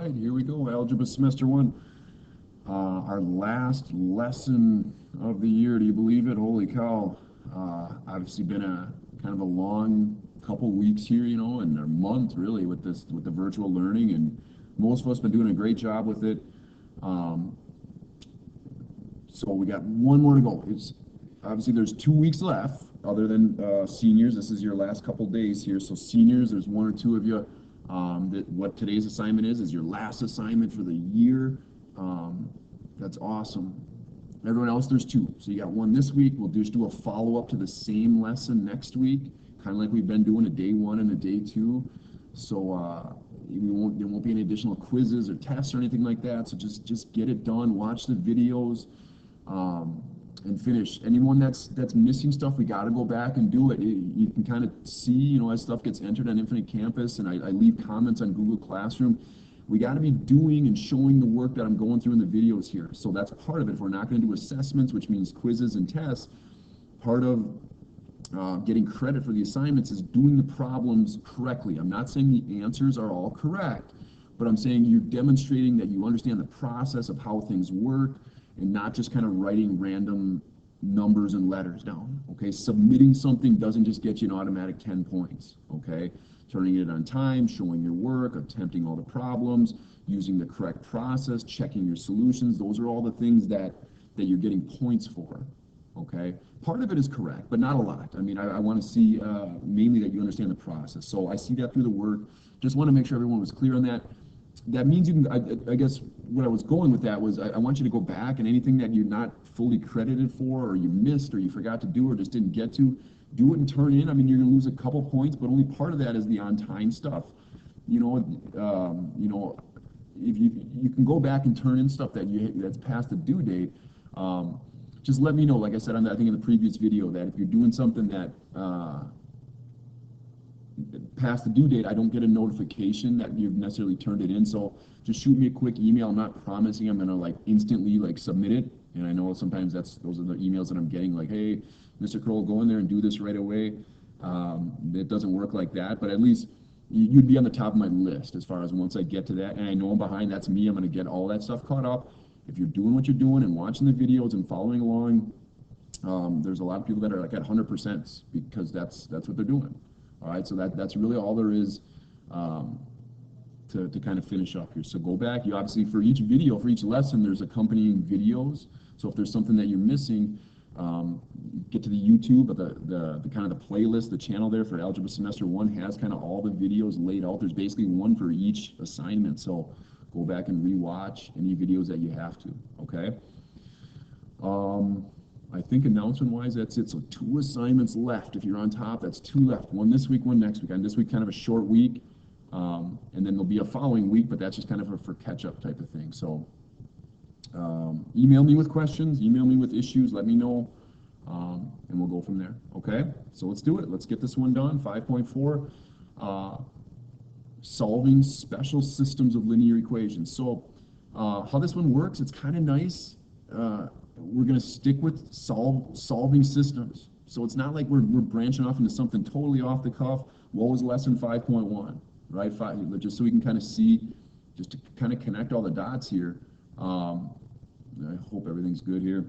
right, here we go. Algebra Semester 1. Our last lesson of the year. Do you believe it? Holy cow. Obviously been a kind of a long couple weeks here, you know, and a month really with the virtual learning, and most of us been doing a great job with it. So we got one more to go. It's obviously there's 2 weeks left other than seniors. This is your last couple days here. So seniors, there's one or two of you what today's assignment is your last assignment for the year. That's awesome. Everyone else, there's two. So you got one this week. We'll just do a follow-up to the same lesson next week, kind of like we've been doing a day 1 and a day 2. So there won't be any additional quizzes or tests or anything like that. So just get it done. Watch the videos. And finish. Anyone that's missing stuff, we got to go back and do it. You can kind of see, you know, as stuff gets entered on Infinite Campus, and I leave comments on Google Classroom. We got to be doing and showing the work that I'm going through in the videos here. So that's part of it. If we're not going to do assessments, which means quizzes and tests, part of getting credit for the assignments is doing the problems correctly. I'm not saying the answers are all correct, but I'm saying you're demonstrating that you understand the process of how things work, and not just kind of writing random numbers and letters down, okay? Submitting something doesn't just get you an automatic 10 points, okay? Turning it on time, showing your work, attempting all the problems, using the correct process, checking your solutions, those are all the things that you're getting points for, okay? Part of it is correct, but not a lot. I mean, I want to see mainly that you understand the process. So I see that through the work. Just want to make sure everyone was clear on that. That means you can, I guess what I was going with that was I want you to go back, and anything that you're not fully credited for, or you missed, or you forgot to do, or just didn't get to, do it and turn in. I mean, you're going to lose a couple points, but only part of that is the on-time stuff. You know, if you can go back and turn in stuff that's past the due date. Just let me know. Like I said, I think in the previous video, that if you're doing something that past the due date, I don't get a notification that you've necessarily turned it in. So just shoot me a quick email. I'm not promising I'm gonna like instantly like submit it. And I know sometimes those are the emails that I'm getting, like, hey, Mr. Kroll, go in there and do this right away. It doesn't work like that, but at least you'd be on the top of my list as far as once I get to that. And I know I'm behind. That's me. I'm gonna get all that stuff caught up. If you're doing what you're doing and watching the videos and following along, there's a lot of people that are like at 100% because that's what they're doing. All right, so that's really all there is to kind of finish up here. So go back. You obviously, for each video, for each lesson, there's accompanying videos. So if there's something that you're missing, get to the YouTube, the kind of the playlist, the channel there for Algebra Semester 1 has kind of all the videos laid out. There's basically one for each assignment. So go back and rewatch any videos that you have to, okay? I think announcement-wise, that's it. So 2 assignments left. If you're on top, that's 2 left. One this week, one next week. And this week, kind of a short week. And then there'll be a following week, but that's just kind of for catch-up type of thing. So email me with questions, email me with issues, let me know, and we'll go from there. Okay? So let's do it. Let's get this one done. 5.4, solving special systems of linear equations. So how this one works, it's kind of nice. We're going to stick with solving systems. So it's not like we're branching off into something totally off the cuff. What was lesson 5.1, right? Just so we can kind of see, just to kind of connect all the dots here. I hope everything's good here.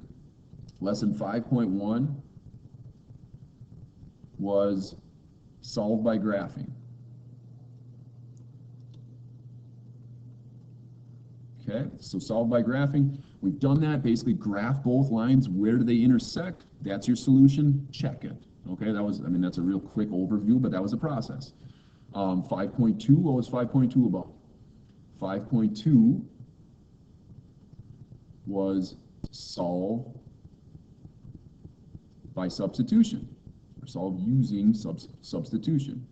Lesson 5.1 was solved by graphing. Okay, so solve by graphing. We've done that. Basically, graph both lines. Where do they intersect? That's your solution. Check it. Okay, that's a real quick overview, but that was a process. 5.2, what was 5.2 about? 5.2 was solve by substitution, or solve using substitution.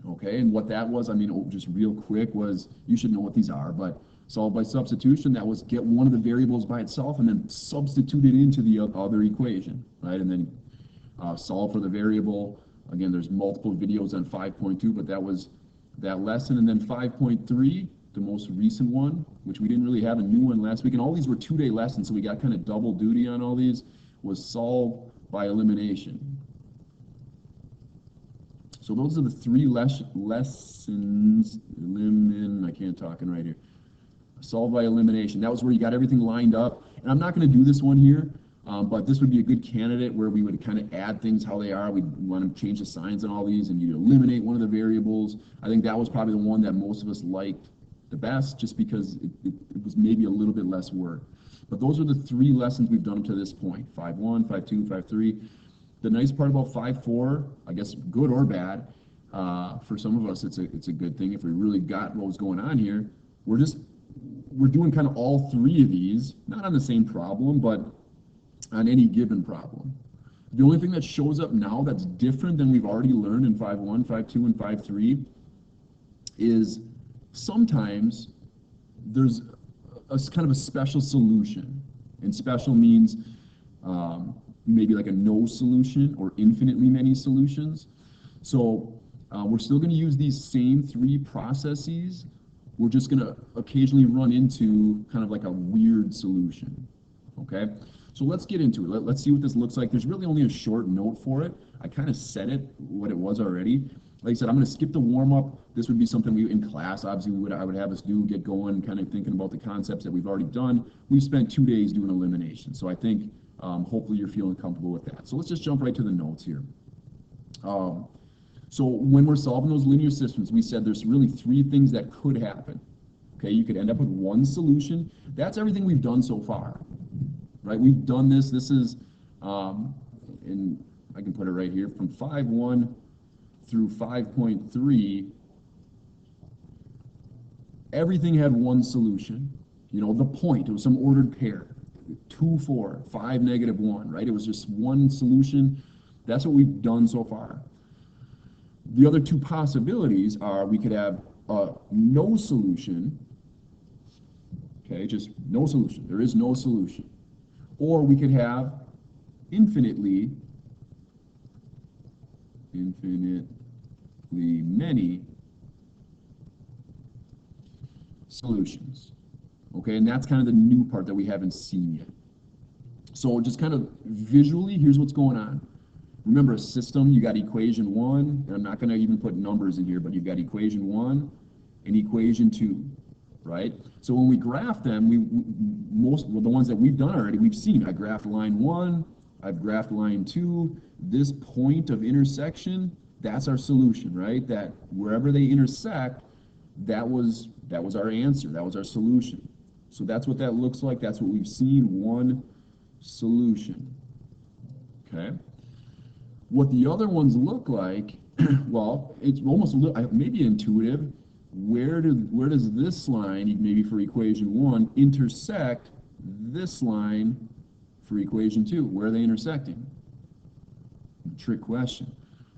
Okay, and what that was, just real quick, was, you should know what these are, but solve by substitution, that was get one of the variables by itself and then substitute it into the other equation, right? And then solve for the variable. Again, there's multiple videos on 5.2, but that was that lesson. And then 5.3, the most recent one, which we didn't really have a new one last week, and all these were 2-day lessons, so we got kind of double duty on all these, was solve by elimination. So those are the three lessons, I can't talk right here. Solve by elimination. That was where you got everything lined up. And I'm not going to do this one here, but this would be a good candidate where we would kind of add things how they are. We want to change the signs on all these, and you eliminate one of the variables. I think that was probably the one that most of us liked the best, just because it was maybe a little bit less work. But those are the three lessons we've done up to this point: 5.1, 5.2, 5.3. The nice part about 5.4, I guess good or bad, for some of us it's a good thing if we really got what was going on here. We're doing kind of all three of these, not on the same problem, but on any given problem. The only thing that shows up now that's different than we've already learned in 5.1, 5.2, and 5.3 is sometimes there's a kind of a special solution. And special means maybe like a no solution or infinitely many solutions. So we're still going to use these same three processes. We're just going to occasionally run into kind of like a weird solution, okay? So let's get into it. Let's see what this looks like. There's really only a short note for it. I kind of said it, what it was already. Like I said, I'm going to skip the warm-up. This would be something we, in class, obviously, I would have us do, get going, kind of thinking about the concepts that we've already done. We've spent 2 days doing elimination, so I think hopefully you're feeling comfortable with that. So let's just jump right to the notes here. So when we're solving those linear systems, we said there's really three things that could happen. Okay, you could end up with one solution. That's everything we've done so far, right? We've done this. This is, and I can put it right here, from 5.1 through 5.3, everything had one solution. You know, the point, it was some ordered pair. 2, 4, 5, -1, right? It was just one solution. That's what we've done so far. The other two possibilities are we could have no solution, okay, just no solution. There is no solution. Or we could have infinitely many solutions. Okay, and that's kind of the new part that we haven't seen yet. So just kind of visually, here's what's going on. Remember, a system, you got equation 1, and I'm not going to even put numbers in here, but you've got equation 1 and equation 2, right? So when we graph them, the ones that we've done already, we've seen. I graphed line 1, I've graphed line 2. This point of intersection, that's our solution, right? That wherever they intersect, that was our answer, that was our solution. So that's what that looks like. That's what we've seen, one solution, okay? What the other ones look like, well, it's almost maybe intuitive. Where does this line, maybe for equation 1, intersect this line for equation 2? Where are they intersecting? Trick question.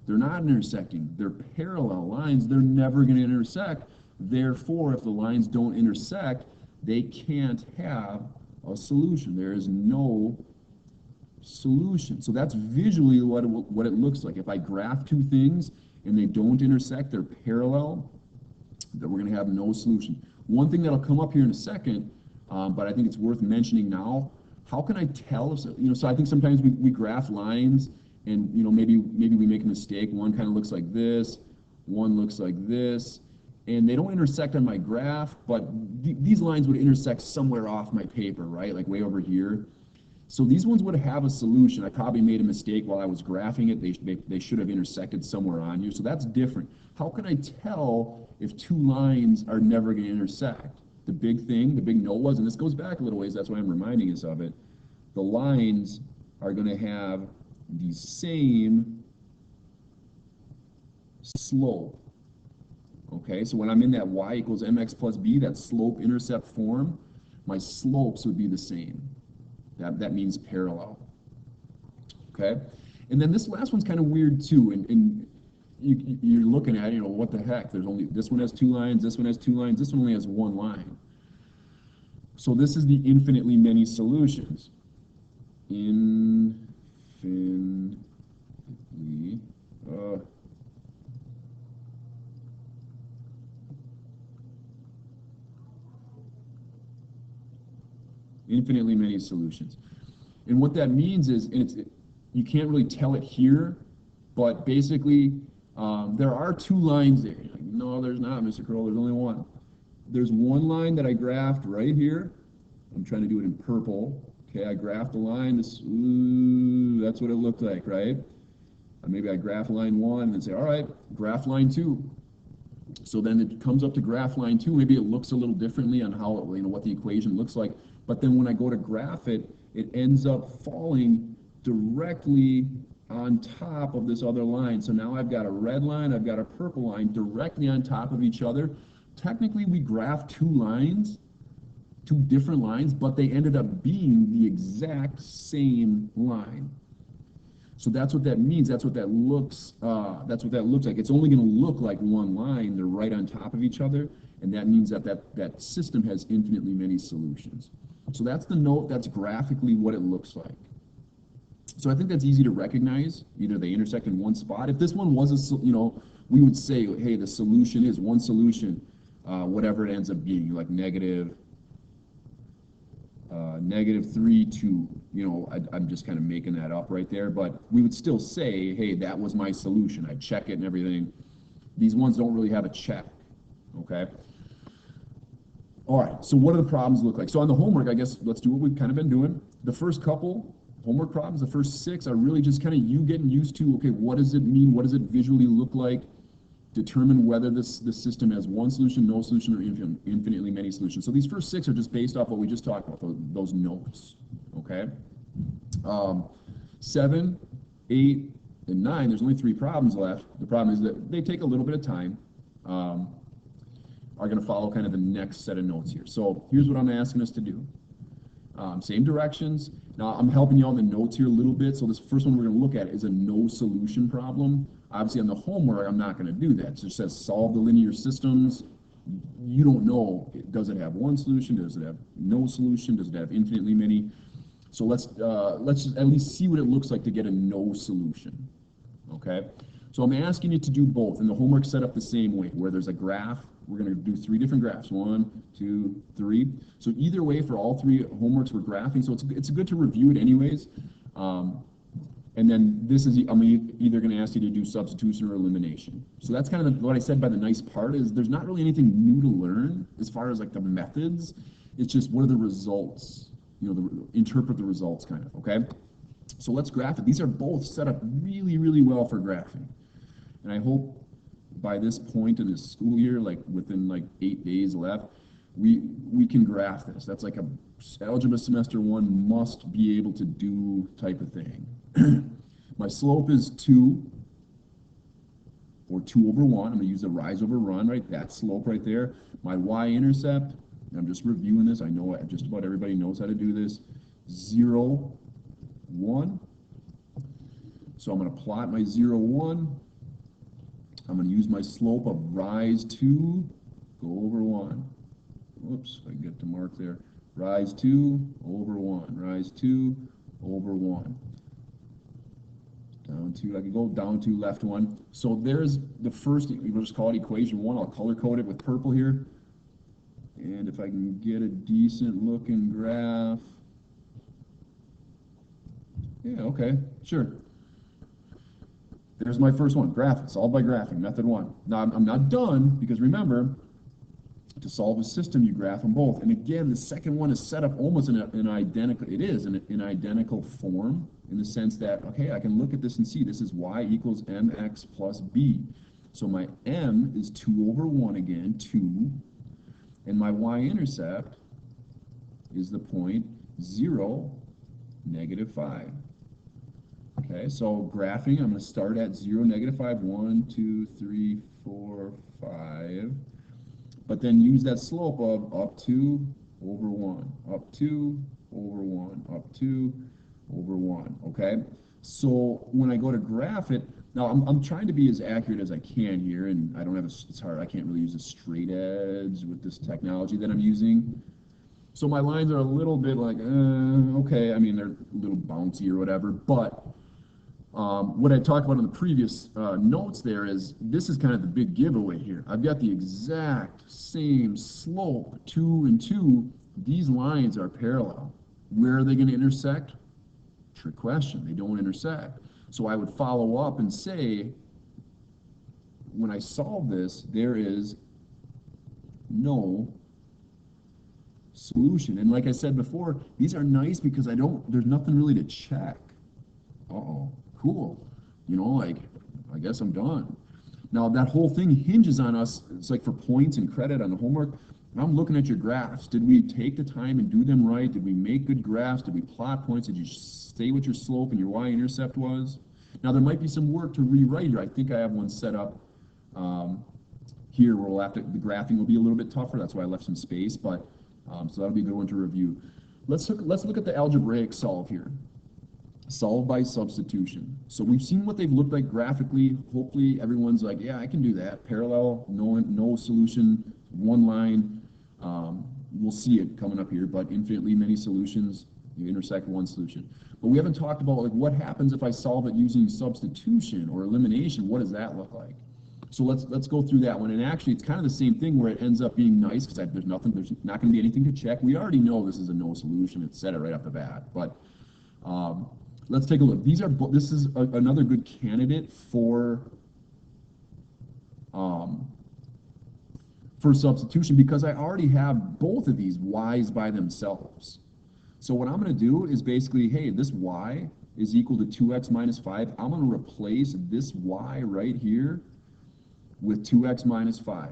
They're not intersecting. They're parallel lines. They're never going to intersect. Therefore, if the lines don't intersect, they can't have a solution. There is no solution. So that's visually what it looks like. If I graph two things and they don't intersect, they're parallel, then we're going to have no solution. One thing that'll come up here in a second, but I think it's worth mentioning now, how can I tell if, so I think sometimes we graph lines and, maybe we make a mistake. One kind of looks like this, one looks like this, and they don't intersect on my graph, but these lines would intersect somewhere off my paper, right? Like way over here. So these ones would have a solution. I probably made a mistake while I was graphing it. They should have intersected somewhere on here. So that's different. How can I tell if two lines are never going to intersect? The big note was, and this goes back a little ways, that's why I'm reminding us of it, the lines are going to have the same slope. Okay, so when I'm in that y equals mx plus b, that slope-intercept form, my slopes would be the same. That means parallel. Okay, and then this last one's kind of weird too, and you're looking at, what the heck? There's only, this one has 2 lines, this one has 2 lines, this one only has 1 line. So this is the infinitely many solutions. Infinitely infinitely many solutions. And what that means is, and you can't really tell it here, but basically There are two lines there. Like, no, there's not, Mr. Curl. There's only one. There's one line that I graphed right here. I'm trying to do it in purple. Okay, I graphed a line. Ooh, that's what it looked like, right? Maybe I graph line 1 and say, all right, graph line 2. So then it comes up to graph line 2. Maybe it looks a little differently on how it, what the equation looks like. But then when I go to graph it, it ends up falling directly on top of this other line. So now I've got a red line, I've got a purple line directly on top of each other. Technically, we graphed two lines, two different lines, but they ended up being the exact same line. So that's what that means. That's what that looks. That's what that looks like. It's only going to look like one line. They're right on top of each other, and that means that system has infinitely many solutions. So that's the note. That's graphically what it looks like. So I think that's easy to recognize. Either they intersect in one spot. If this one was a, we would say, hey, the solution is one solution, whatever it ends up being, like negative 3, 2. I'm just kind of making that up right there, but we would still say, hey, that was my solution. I check it and everything. These ones don't really have a check, okay? All right, so what do the problems look like? So on the homework, I guess let's do what we've kind of been doing. The first couple homework problems, the first 6 are really just kind of you getting used to, okay, what does it mean? What does it visually look like? Determine whether this system has one solution, no solution, or infinitely many solutions. So these first 6 are just based off what we just talked about, those notes, okay? 7, 8, and 9, there's only 3 problems left. The problem is that they take a little bit of time, are going to follow kind of the next set of notes here. So here's what I'm asking us to do. Same directions. Now I'm helping you out in the notes here a little bit. So this first one we're going to look at is a no solution problem. Obviously on the homework I'm not going to do that. It just says solve the linear systems. You don't know, does it have one solution? Does it have no solution? Does it have infinitely many? So let's just at least see what it looks like to get a no solution. Okay? So I'm asking you to do both, and the homework's set up the same way, where there's a graph. We're going to do 3 different graphs, 1, 2, 3. So either way, for all 3 homeworks, we're graphing. So it's good to review it anyways. And then this is, I'm either going to ask you to do substitution or elimination. So that's kind of what I said by the nice part is there's not really anything new to learn as far as like the methods. It's just what are the results, interpret the results kind of, okay? So let's graph it. These are both set up really, really well for graphing. And I hope by this point in this school year, like within like 8 days left, we can graph this. That's like a algebra semester 1 must be able to do type of thing. My slope is 2, or 2 over 1. I'm going to use the rise over run, right? That slope right there. My y-intercept, I'm just reviewing this. I know just about everybody knows how to do this. 0, 1. So I'm going to plot my 0, 1. I'm going to use my slope of rise 2, go over 1. Whoops, if I can get to mark there. Rise 2, over 1. Rise 2, over 1. Down 2, I can go down 2, left 1. So there's the first, we'll just call it equation 1. I'll color code it with purple here. And if I can get a decent looking graph. Yeah, okay, sure. There's my first one, graph it, solve by graphing, method 1. Now I'm not done, because remember, to solve a system, you graph them both. And again, the second one is set up almost in an identical, it is in an identical form, in the sense that, okay, I can look at this and see this is y equals mx plus b. So my m is 2 over 1 again, 2, and my y-intercept is the point 0, negative 5. Okay, so graphing, I'm going to start at 0, negative 5, 1, 2, 3, 4, 5. But then use that slope of up 2 over 1, up 2 over 1, up 2 over 1, okay? So when I go to graph it, now I'm trying to be as accurate as I can here, and I don't have it's hard, I can't really use a straight edge with this technology that I'm using. So my lines are a little bit like, okay, I mean, they're a little bouncy or whatever, but what I talked about in the previous notes there is this is kind of the big giveaway here. I've got the exact same slope, 2 and 2. These lines are parallel. Where are they going to intersect? Trick question. They don't intersect. So I would follow up and say, when I solve this, there is no solution. And like I said before, these are nice because there's nothing really to check. Uh-oh, cool. You know, like, I guess I'm done. Now, that whole thing hinges on us. It's like for points and credit on the homework. I'm looking at your graphs. Did we take the time and do them right? Did we make good graphs? Did we plot points? Did you say what your slope and your y-intercept was? Now, there might be some work to rewrite here. I think I have one set up here where we'll have to, the graphing will be a little bit tougher. That's why I left some space, but so that'll be a good one to review. Let's look at the algebraic solve here. Solve by substitution. So we've seen what they've looked like graphically. Hopefully everyone's like, yeah, I can do that. Parallel, no solution, one line. We'll see it coming up here, but infinitely many solutions, you intersect one solution. But we haven't talked about like what happens if I solve it using substitution or elimination. What does that look like? So let's go through that one. And actually, it's kind of the same thing where it ends up being nice because there's not going to be anything to check. We already know this is a no solution. It said it right off the bat. But let's take a look. This is another good candidate for substitution because I already have both of these y's by themselves. So what I'm going to do is basically, hey, this y is equal to 2x minus 5. I'm going to replace this y right here with 2x minus 5.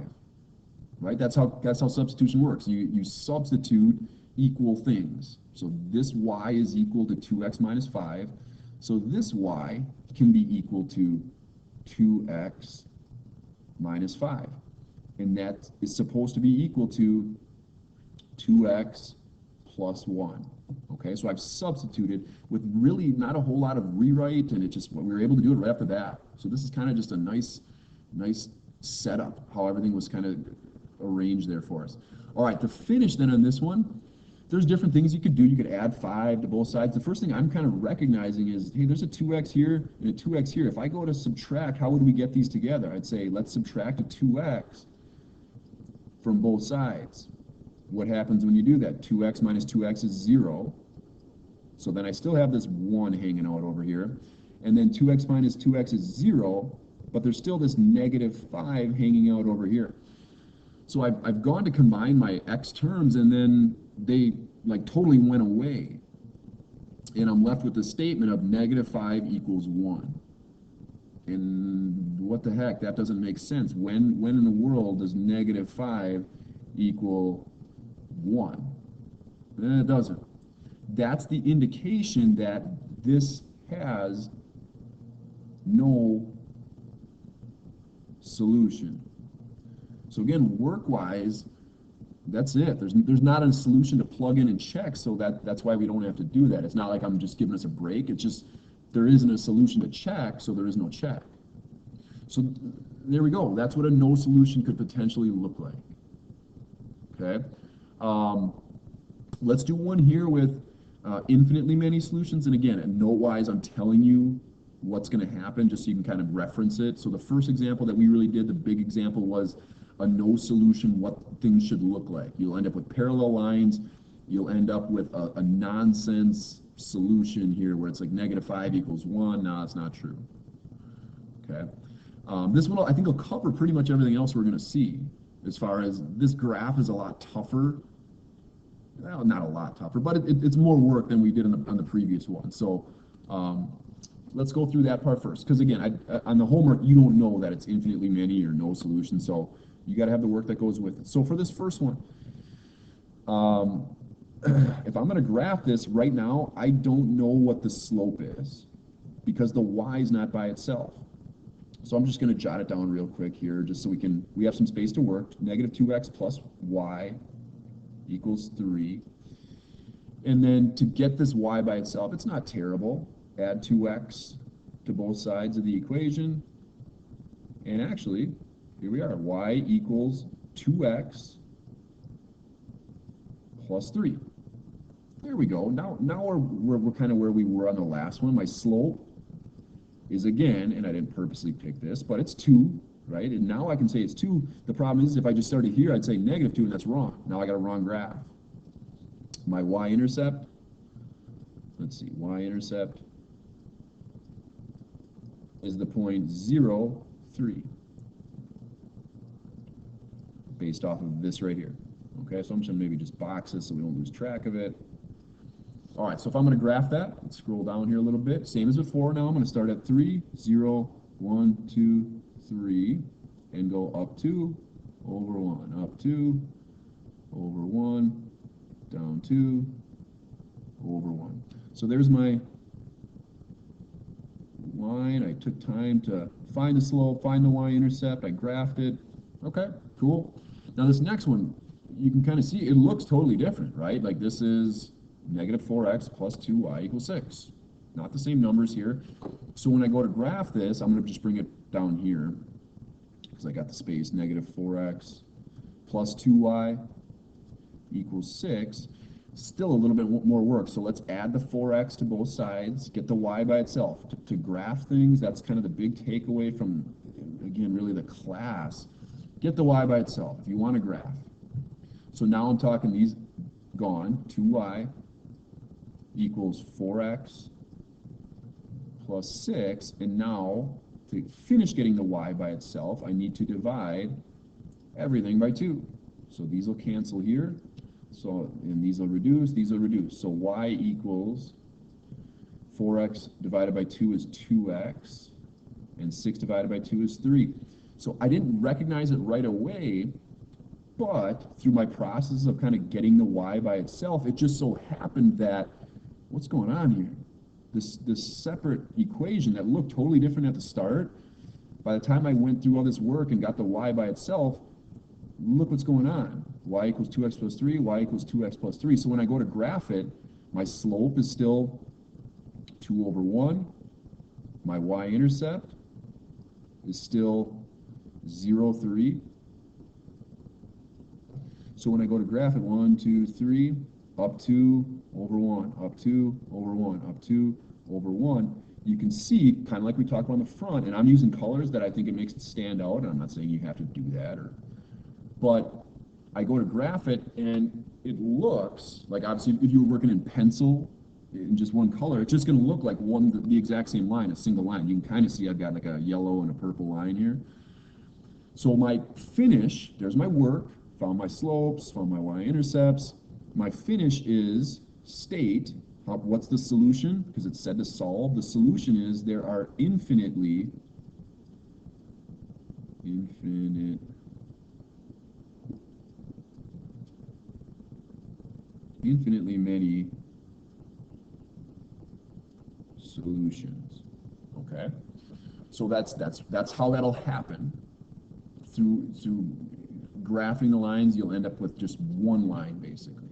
Right? That's how substitution works. You substitute equal things. So this y is equal to 2x minus 5. So this y can be equal to 2x minus 5. And that is supposed to be equal to 2x plus 1. Okay, so I've substituted with really not a whole lot of rewrite, and we were able to do it right off the bat. So this is kind of just a nice setup, how everything was kind of arranged there for us. All right, to finish then on this one, there's different things you could do. You could add 5 to both sides. The first thing I'm kind of recognizing is, hey, there's a 2x here and a 2x here. If I go to subtract, how would we get these together? I'd say let's subtract a 2x from both sides. What happens when you do that? 2x minus 2x is 0. So then I still have this 1 hanging out over here. And then 2x minus 2x is 0, but there's still this negative 5 hanging out over here. So I've gone to combine my x terms, and then they like totally went away. And I'm left with the statement of negative 5 equals 1. And what the heck? That doesn't make sense. When in the world does negative 5 equal 1? It doesn't. That's the indication that this has no solution. So again, work-wise, that's it. There's not a solution to plug in and check, so that's why we don't have to do that. It's not like I'm just giving us a break. It's just there isn't a solution to check, so there is no check. So there we go. That's what a no solution could potentially look like. Okay. Let's do one here with infinitely many solutions. And again, note-wise, I'm telling you what's going to happen just so you can kind of reference it. So the first example that we really did, the big example, was a no solution, what things should look like. You'll end up with parallel lines. You'll end up with a nonsense solution here where it's like negative 5 equals 1. No, that's not true. Okay. This one I think will cover pretty much everything else we're going to see. As far as this graph is a lot tougher. Well, not a lot tougher, but it's more work than we did on the previous one. So let's go through that part first. Because again, on the homework, you don't know that it's infinitely many or no solution. So you got to have the work that goes with it. So for this first one, if I'm going to graph this right now, I don't know what the slope is because the y is not by itself. So I'm just going to jot it down real quick here just so we have some space to work. Negative 2x plus y equals 3. And then to get this y by itself, it's not terrible. Add 2x to both sides of the equation. And actually, here we are. Y equals 2x plus 3. There we go. Now we're kind of where we were on the last one. My slope is again, and I didn't purposely pick this, but it's 2, right? And now I can say it's 2. The problem is if I just started here, I'd say negative 2, and that's wrong. Now I got a wrong graph. My y-intercept, let's see, y-intercept is the point 0, 3. based off of this right here. Okay, so I'm just gonna maybe just box this so we don't lose track of it. All right, so if I'm gonna graph that, let's scroll down here a little bit. Same as before now, I'm gonna start at 3, 0, 1, 2, 3, and go up 2, over 1, up 2, over 1, down 2, over 1. So there's my line. I took time to find the slope, find the y-intercept, I graphed it. Okay, cool. Now this next one, you can kind of see it looks totally different, right? Like this is negative 4x plus 2y equals 6. Not the same numbers here. So when I go to graph this, I'm going to just bring it down here because I got the space. Negative 4x plus 2y equals 6. Still a little bit more work. So let's add the 4x to both sides, get the y by itself. To graph things, that's kind of the big takeaway from, again, really the class. Get the y by itself if you want to graph. So now I'm talking these gone. 2y equals 4x plus 6. And now, to finish getting the y by itself, I need to divide everything by 2. So these will cancel here. So, and these will reduce, these will reduce. So y equals 4x divided by 2 is 2x, and 6 divided by 2 is 3. So I didn't recognize it right away, but through my process of kind of getting the y by itself, it just so happened that, what's going on here? This separate equation that looked totally different at the start, by the time I went through all this work and got the y by itself, look what's going on. Y equals 2x plus 3, y equals 2x plus 3. So when I go to graph it, my slope is still 2 over 1. My y-intercept is still 0, 3. So when I go to graph it, 1, 2, 3, up 2, over 1, up 2, over 1, up 2, over 1, you can see, kind of like we talked about on the front, and I'm using colors that I think it makes it stand out, and I'm not saying you have to do that, but I go to graph it, and it looks like, obviously, if you were working in pencil in just one color, it's just going to look like the exact same line, a single line. You can kind of see I've got like a yellow and a purple line here. So my finish, there's my work, found my slopes, found my y-intercepts. My finish is state. What's the solution? Because it's said to solve. The solution is there are infinitely many solutions. Okay, so that's how that'll happen. Through graphing the lines, you'll end up with just one line basically.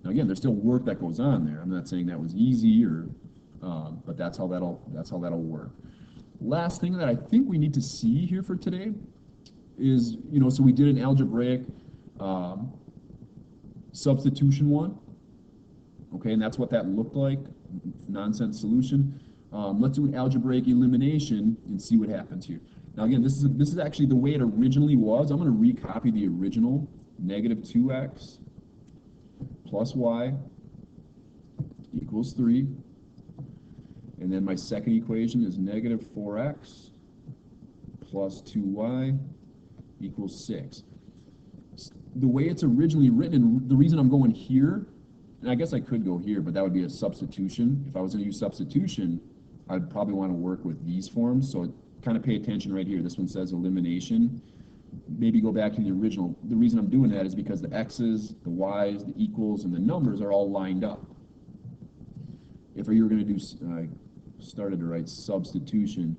Now again, there's still work that goes on there. I'm not saying that was easy, but that's how that'll work. Last thing that I think we need to see here for today is, so we did an algebraic substitution one, okay, and that's what that looked like, nonsense solution. Let's do an algebraic elimination and see what happens here. Now again, this is actually the way it originally was. I'm going to recopy the original, negative 2x plus y equals 3. And then my second equation is negative 4x plus 2y equals 6. The way it's originally written, and the reason I'm going here, and I guess I could go here, but that would be a substitution. If I was going to use substitution, I'd probably want to work with these forms. So kind of pay attention right here. This one says elimination. Maybe go back to the original. The reason I'm doing that is because the x's, the y's, the equals, and the numbers are all lined up. If you were going to do, started to write substitution,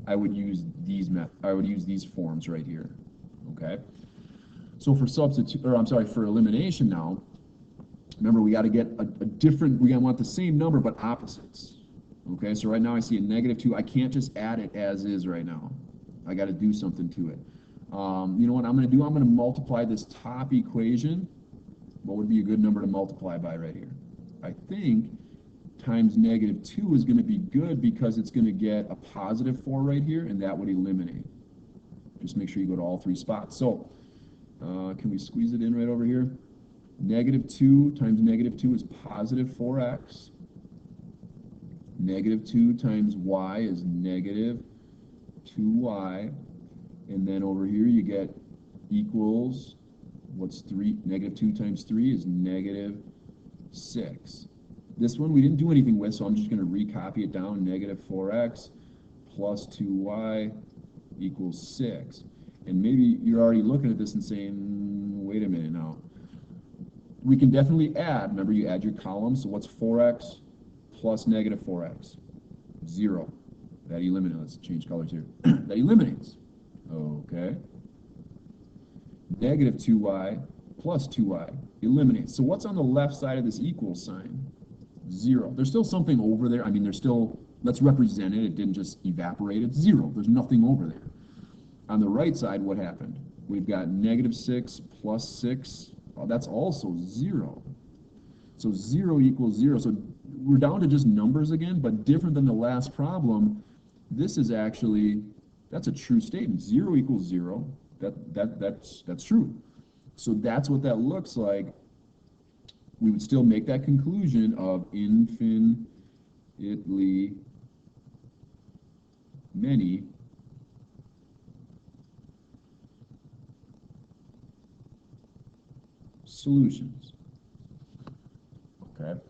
I would use these forms right here. Okay. So for for elimination now, remember we got to get a different. We want the same number but opposites. Okay. So right now I see a negative 2. I can't just add it as is right now. I got to do something to it. You know what I'm going to do? I'm going to multiply this top equation. What would be a good number to multiply by right here? I think times negative 2 is going to be good because it's going to get a positive 4 right here, and that would eliminate. Just make sure you go to all 3 spots. So can we squeeze it in right over here? Negative 2 times negative 2 is positive 4x. Negative 2 times y is negative 2y. And then over here you get equals, what's 3? Negative 2 times 3 is negative 6. This one we didn't do anything with, so I'm just going to recopy it down. Negative 4x plus 2y equals 6. And maybe you're already looking at this and saying, wait a minute now. We can definitely add. Remember, you add your columns. So what's 4x plus negative 4x? 0. That eliminates. Let's change colors here. That eliminates. Okay. Negative 2y plus 2y eliminates. So what's on the left side of this equal sign? 0. There's still something over there. I mean, there's still, let's represent it. It didn't just evaporate. It's 0. There's nothing over there. On the right side, what happened? We've got negative 6 plus 6. Oh, that's also 0. So 0 equals 0. So we're down to just numbers again, but different than the last problem. This is actually, that's a true statement. 0 equals 0. That's true. So that's what that looks like. We would still make that conclusion of infinitely many solutions. Okay.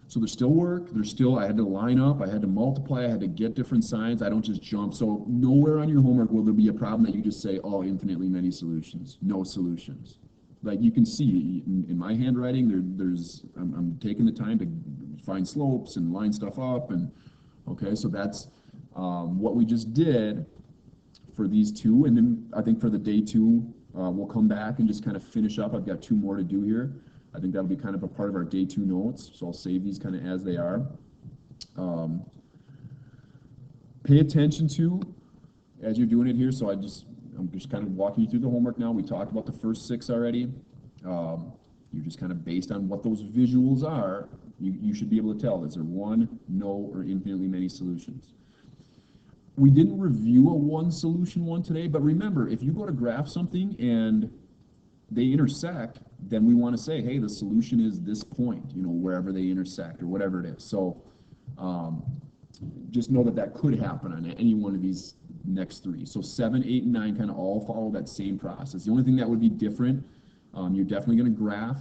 So there's still work. There's still, I had to line up, I had to multiply, I had to get different signs. I don't just jump. So nowhere on your homework will there be a problem that you just say, oh, infinitely many solutions. No solutions. Like you can see in my handwriting, I'm taking the time to find slopes and line stuff up. And okay, so that's what we just did for these two. And then I think for the day two, we'll come back and just kind of finish up. I've got 2 more to do here. I think that'll be kind of a part of our day 2 notes. So I'll save these kind of as they are. Pay attention to, as you're doing it here, so I'm just kind of walking you through the homework now. We talked about the first 6 already. You're just kind of based on what those visuals are, you should be able to tell, is there one, no, or infinitely many solutions. We didn't review a one solution one today, but remember, if you go to graph something and they intersect, then we want to say, hey, the solution is this point, you know, wherever they intersect or whatever it is. So just know that that could happen on any one of these next 3. So 7, 8, and 9 kind of all follow that same process. The only thing that would be different, you're definitely going to graph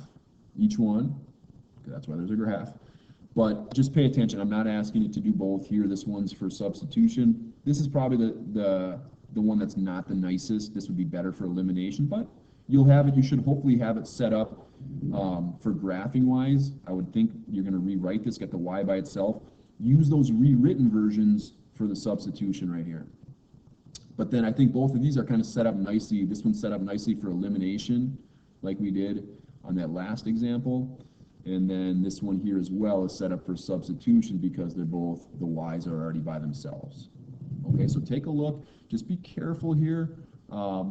each one. That's why there's a graph. But just pay attention. I'm not asking it to do both here. This one's for substitution. This is probably the one that's not the nicest. This would be better for elimination, but you'll have it. You should hopefully have it set up for graphing wise. I would think you're going to rewrite this, get the y by itself. Use those rewritten versions for the substitution right here. But then I think both of these are kind of set up nicely. This one's set up nicely for elimination, like we did on that last example. And then this one here as well is set up for substitution because they're both, the y's are already by themselves. Okay, so take a look. Just be careful here. I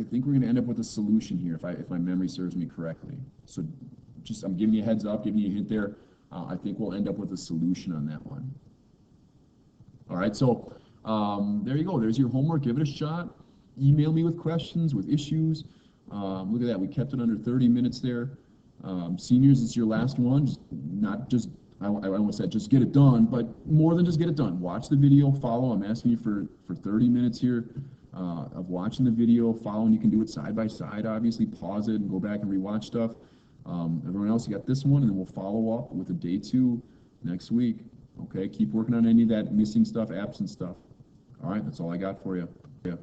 think we're going to end up with a solution here if my memory serves me correctly. So just, I'm giving you a heads up, giving you a hint there. I think we'll end up with a solution on that one. All right, so there you go. There's your homework. Give it a shot. Email me with questions, with issues. Look at that. We kept it under 30 minutes there. Seniors, it's your last one. I almost said just get it done, but more than just get it done. Watch the video, follow. I'm asking you for 30 minutes here of watching the video, following. You can do it side by side, obviously. Pause it and go back and rewatch stuff. Everyone else, you got this one, and then we'll follow up with a day 2 next week. Okay, keep working on any of that missing stuff, absent stuff. All right, that's all I got for you. Yeah.